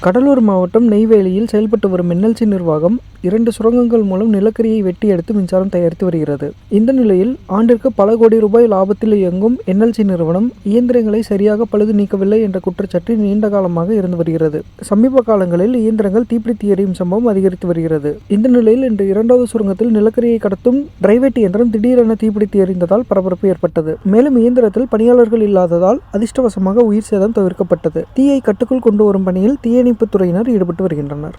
கடலூர் மாவட்டம் நெய்வேலியில் செயல்பட்டு வரும் என்எல்சி நிர்வாகம் 2 சுரங்கங்கள் மூலம் நிலக்கரியை வெட்டி எடுத்து மின்சாரம் தயாரித்து வருகிறது. இந்த நிலையில் ஆண்டிற்கு பல கோடி ரூபாய் லாபத்தில் இயங்கும் என்எல்சி நிறுவனம் இயந்திரங்களை சரியாக பழுது நீக்கவில்லை என்ற குற்றச்சாட்டு நீண்ட காலமாக இருந்து வருகிறது. சமீப காலங்களில் இயந்திரங்கள் தீப்பிடித்து எரியும் சம்பவம் அதிகரித்து வருகிறது. இந்த நிலையில் இன்று 2வது சுரங்கத்தில் நிலக்கரியை கடத்தும் டிரைவேட் இயந்திரம் திடீரென தீப்பிடித்து எரிந்ததால் பரபரப்பு ஏற்பட்டது. மேலும் இயந்திரத்தில் பணியாளர்கள் இல்லாததால் அதிர்ஷ்டவசமாக உயிர் சேதம் தவிர்க்கப்பட்டது. தீயை கட்டுக்குள் கொண்டு வரும் பணியில் தீயணைப்பு துறையினர் ஈடுபட்டு வருகின்றனர்.